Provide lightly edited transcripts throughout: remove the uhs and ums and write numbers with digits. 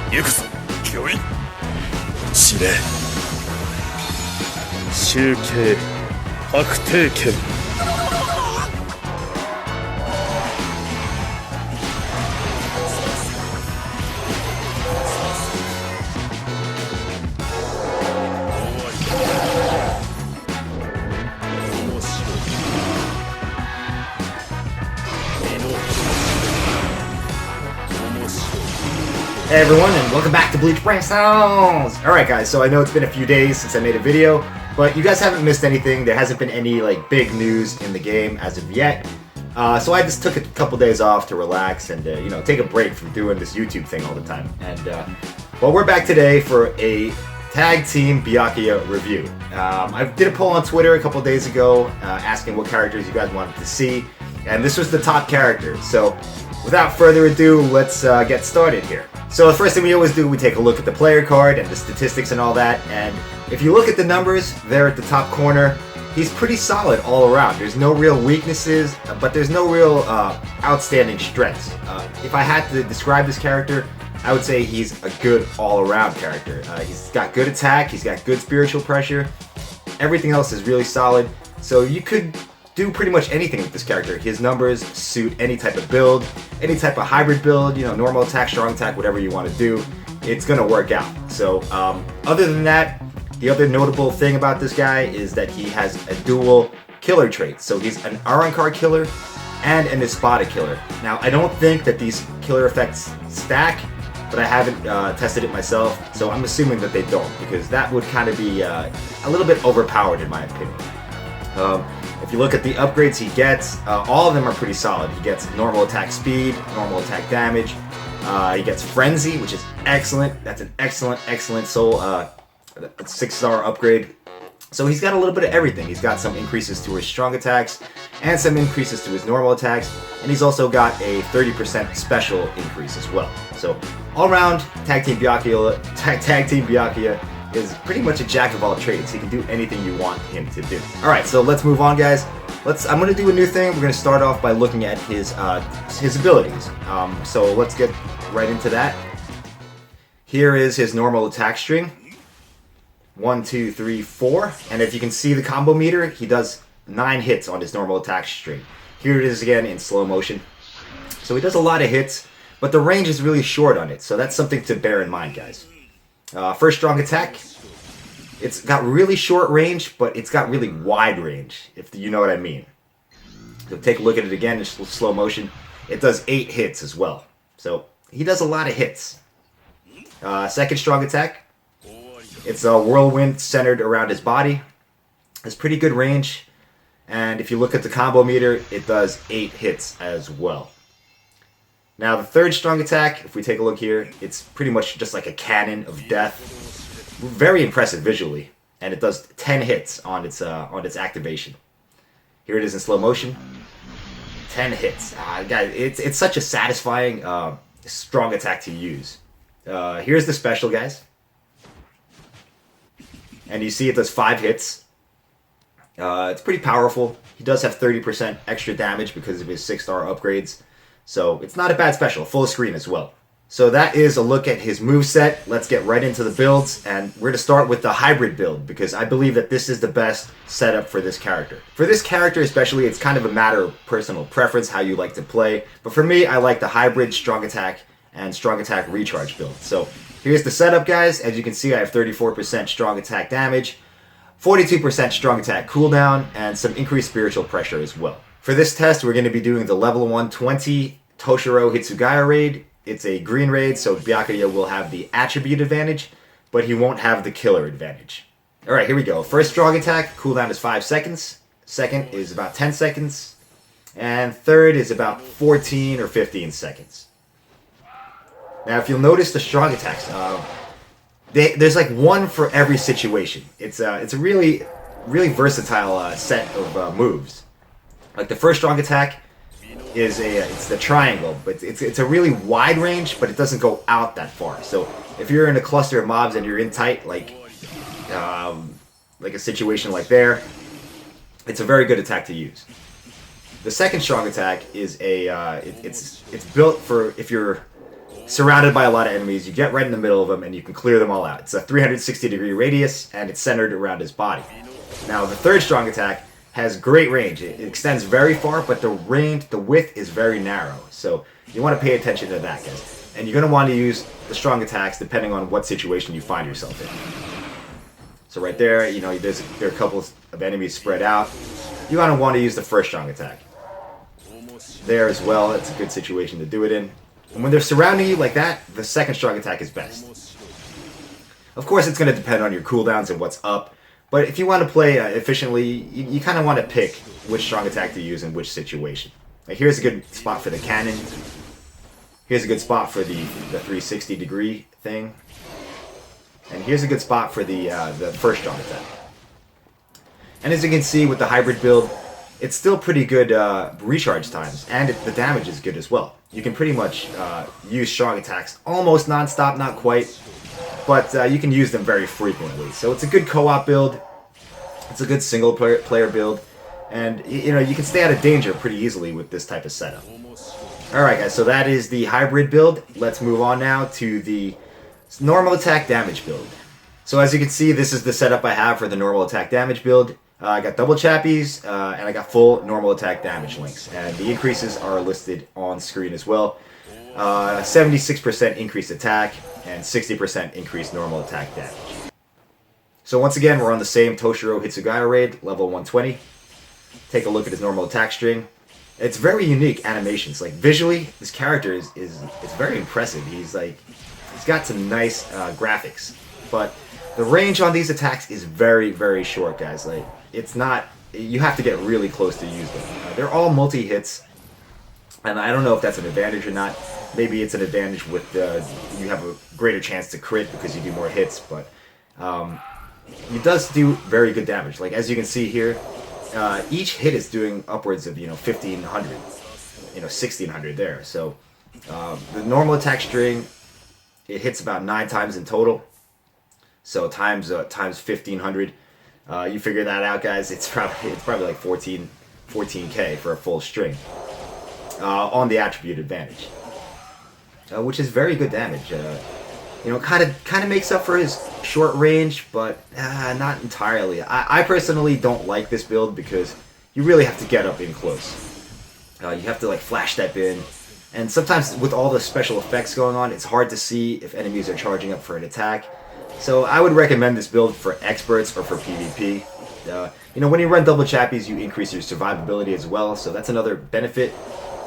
行くぞ教員司令集計確定権 Hey everyone, and welcome back to Bleach Brave Souls! Alright guys, so I know it's been a few days since I made a video, but you guys haven't missed anything. There hasn't been any big news in the game as of yet. So I just took a couple days off to relax and take a break from doing this YouTube thing all the time. And well, we're back today for a Tag Team Byakuya review. I did a poll on Twitter a couple days ago asking what characters you guys wanted to see, and this was the top character. So without further ado, let's get started here. So the first thing we always do, we take a look at the player card and the statistics and all that, and if you look at the numbers there at the top corner, he's pretty solid all around. There's no real weaknesses, but there's no real outstanding strengths. If I had to describe this character, I would say he's a good all-around character. He's got good attack, he's got good spiritual pressure, everything else is really solid, so you could do pretty much anything with this character. His numbers suit any type of build, any type of hybrid build, normal attack, strong attack, whatever you want to do, it's gonna work out. So other than that, the other notable thing about this guy is that he has a dual killer trait. So he's an Arankar killer and an Espada killer. Now I don't think that these killer effects stack, but I haven't tested it myself, so I'm assuming that they don't, because that would kind of be a little bit overpowered in my opinion. If you look at the upgrades he gets, all of them are pretty solid. He gets normal attack speed, normal attack damage, he gets frenzy, which is excellent. That's an excellent soul 6-star upgrade. So he's got a little bit of everything. He's got some increases to his strong attacks and some increases to his normal attacks, and he's also got a 30% special increase as well. So all around, Tag Team Byakuya is pretty much a jack of all trades. He can do anything you want him to do. Alright, so let's move on, guys. I'm going to do a new thing. We're going to start off by looking at his abilities. So let's get right into that. Here is his normal attack string. 1, 2, 3, 4. And if you can see the combo meter, he does 9 hits on his normal attack string. Here it is again in slow motion. So he does a lot of hits, but the range is really short on it. So that's something to bear in mind, guys. First strong attack, it's got really short range, but it's got really wide range, if you know what I mean. So take a look at it again in slow motion. It does 8 hits as well. So he does a lot of hits. Second strong attack, it's a whirlwind centered around his body. It's pretty good range. And if you look at the combo meter, it does 8 hits as well. Now the third strong attack, if we take a look here, it's pretty much just like a cannon of death. Very impressive visually, and it does 10 hits on its activation. Here it is in slow motion. 10 hits. Guys, it's such a satisfying strong attack to use. Here's the special, guys. And you see it does 5 hits. It's pretty powerful. He does have 30% extra damage because of his 6-star upgrades. So it's not a bad special, full screen as well. So that is a look at his moveset. Let's get right into the builds, and we're going to start with the hybrid build, because I believe that this is the best setup for this character. For this character especially, it's kind of a matter of personal preference, how you like to play. But for me, I like the hybrid strong attack and strong attack recharge build. So here's the setup, guys. As you can see, I have 34% strong attack damage, 42% strong attack cooldown, and some increased spiritual pressure as well. For this test, we're going to be doing the level 120 Toshiro Hitsugaya raid. It's a green raid, so Byakuya will have the attribute advantage, but he won't have the killer advantage. Alright, here we go. First strong attack, cooldown is 5 seconds. Second is about 10 seconds. And third is about 14 or 15 seconds. Now, if you'll notice the strong attacks, there's like one for every situation. It's a really versatile set of moves. Like the first strong attack is it's the triangle, but it's a really wide range, but it doesn't go out that far. So if you're in a cluster of mobs and you're in tight, like a situation like there, it's a very good attack to use. The second strong attack is it's built for if you're surrounded by a lot of enemies. You get right in the middle of them and you can clear them all out. It's a 360-degree radius and it's centered around his body. Now the third strong attack has great range. It extends very far, but the width is very narrow. So you want to pay attention to that, guys. And you're going to want to use the strong attacks depending on what situation you find yourself in. So right there, you know, there are a couple of enemies spread out. You're going to want to use the first strong attack. There as well, it's a good situation to do it in. And when they're surrounding you like that, the second strong attack is best. Of course, it's going to depend on your cooldowns and what's up. But if you want to play efficiently, you kind of want to pick which strong attack to use in which situation. Like here's a good spot for the cannon. Here's a good spot for the 360-degree thing. And here's a good spot for the first strong attack. And as you can see with the hybrid build, it's still pretty good recharge times, and the damage is good as well. You can pretty much use strong attacks almost non-stop, not quite, but you can use them very frequently. So it's a good co-op build, it's a good single player build, and you know, you can stay out of danger pretty easily with this type of setup. Alright guys, so that is the hybrid build. Let's move on now to the normal attack damage build. So as you can see, this is the setup I have for the normal attack damage build. I got double chappies, and I got full normal attack damage links. And the increases are listed on screen as well. 76% increased attack, and 60% increased normal attack damage. So once again, we're on the same Toshiro Hitsugaya raid, level 120. Take a look at his normal attack string. It's very unique animations. Like visually, this character is very impressive. He's got some nice graphics, but the range on these attacks is very, very short, guys. Like, it's not, you have to get really close to use them. They're all multi-hits, and I don't know if that's an advantage or not. Maybe it's an advantage with you have a greater chance to crit because you do more hits, but it does do very good damage. Like, as you can see here, each hit is doing upwards of, 1,500, 1,600 there. So, the normal attack string, it hits about 9 times in total. So times 1,500, you figure that out, guys. It's probably like 14K for a full string on the attribute advantage, which is very good damage. Kind of makes up for his short range, but not entirely. I personally don't like this build because you really have to get up in close. You have to like flash step in, and sometimes with all the special effects going on, it's hard to see if enemies are charging up for an attack. So I would recommend this build for experts or for PvP. When you run double chappies, you increase your survivability as well, so that's another benefit.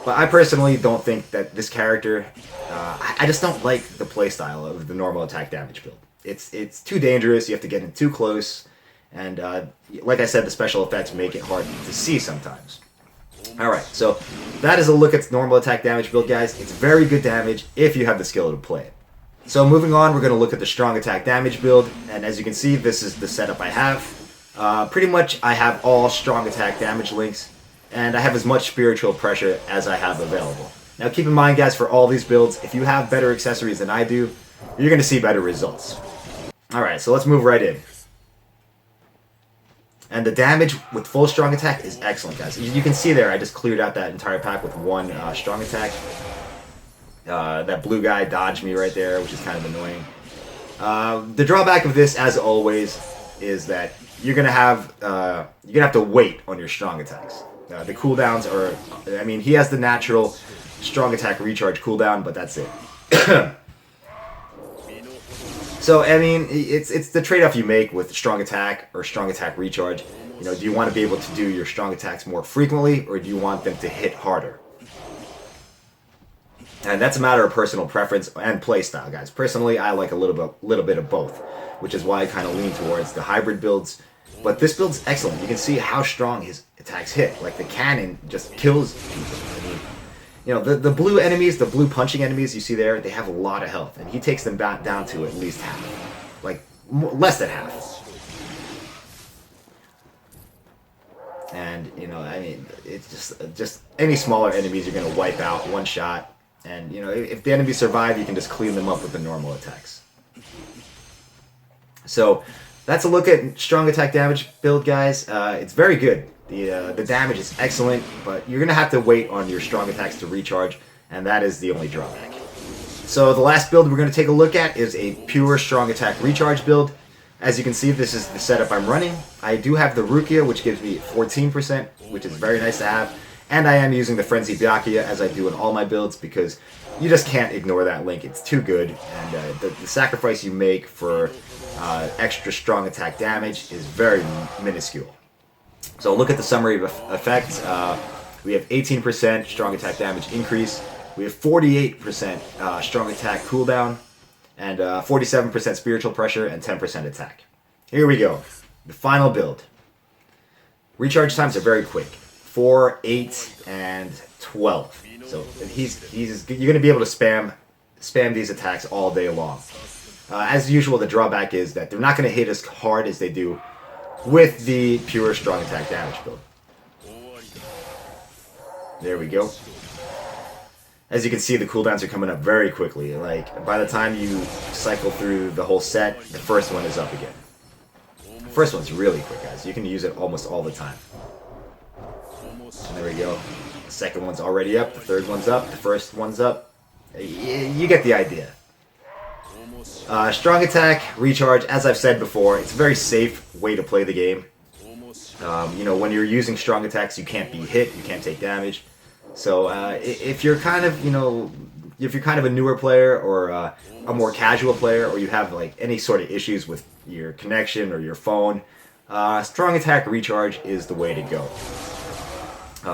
But I personally don't think that this character, I just don't like the playstyle of the normal attack damage build. It's too dangerous, you have to get in too close, and like I said, the special effects make it hard to see sometimes. Alright, so that is a look at normal attack damage build, guys. It's very good damage if you have the skill to play it. So moving on, we're going to look at the strong attack damage build, and as you can see, this is the setup I have. Pretty much I have all strong attack damage links, and I have as much spiritual pressure as I have available. Now keep in mind, guys, for all these builds, if you have better accessories than I do, you're going to see better results. Alright, so let's move right in. And the damage with full strong attack is excellent, guys. You can see there, I just cleared out that entire pack with one strong attack. That blue guy dodged me right there, which is kind of annoying. The drawback of this, as always, is that you're gonna have to wait on your strong attacks. The cooldowns are, he has the natural strong attack recharge cooldown, but that's it. So it's the trade-off you make with strong attack or strong attack recharge. Do you want to be able to do your strong attacks more frequently, or do you want them to hit harder? And that's a matter of personal preference and playstyle, guys. Personally, I like a little bit of both, which is why I kind of lean towards the hybrid builds. But this build's excellent. You can see how strong his attacks hit. Like, the cannon just kills people. The blue enemies, the blue punching enemies you see there, they have a lot of health, and he takes them back down to at least half, like less than half. And it's just any smaller enemies you're gonna wipe out one shot. And, if the enemies survive, you can just clean them up with the normal attacks. So, that's a look at strong attack damage build, guys. It's very good. The damage is excellent, but you're going to have to wait on your strong attacks to recharge, and that is the only drawback. So the last build we're going to take a look at is a pure strong attack recharge build. As you can see, this is the setup I'm running. I do have the Rukia, which gives me 14%, which is very nice to have. And I am using the Frenzy Byakuya as I do in all my builds because you just can't ignore that link. It's too good. And the sacrifice you make for extra strong attack damage is very minuscule. So look at the summary of effects. We have 18% strong attack damage increase. We have 48% strong attack cooldown. And 47% spiritual pressure and 10% attack. Here we go. The final build. Recharge times are very quick. 4, 8, and 12. So you're going to be able to spam these attacks all day long. As usual, the drawback is that they're not going to hit as hard as they do with the pure strong attack damage build. There we go. As you can see, the cooldowns are coming up very quickly. Like, by the time you cycle through the whole set, the first one is up again. The first one's really quick, guys. You can use it almost all the time. And there we go. The second one's already up, the third one's up, the first one's up. You get the idea. Strong attack, recharge, as I've said before, it's a very safe way to play the game. You know, when you're using strong attacks, you can't be hit, you can't take damage. So if you're kind of, if you're kind of a newer player or a more casual player, or you have like any sort of issues with your connection or your phone, strong attack recharge is the way to go.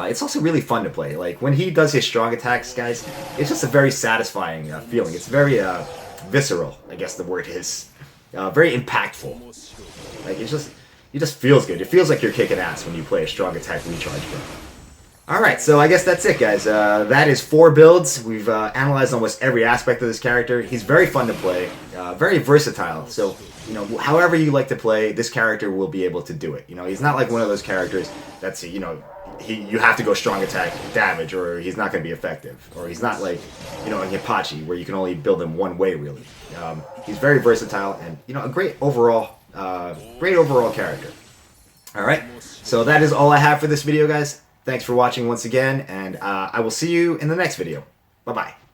It's also really fun to play. Like when he does his strong attacks, guys, it's just a very satisfying feeling. It's very visceral, I guess the word is. Very impactful. Like it just feels good. It feels like you're kicking ass when you play a strong attack recharge build. Alright, so I guess that's it, guys. That is 4 builds. We've analyzed almost every aspect of this character. He's very fun to play, very versatile. So, however you like to play, this character will be able to do it. He's not like one of those characters that's, you have to go strong attack damage or he's not going to be effective. Or he's not like, a Hipachi where you can only build him one way, really. He's very versatile and, a great overall character. Alright, so that is all I have for this video, guys. Thanks for watching once again, and I will see you in the next video. Bye-bye.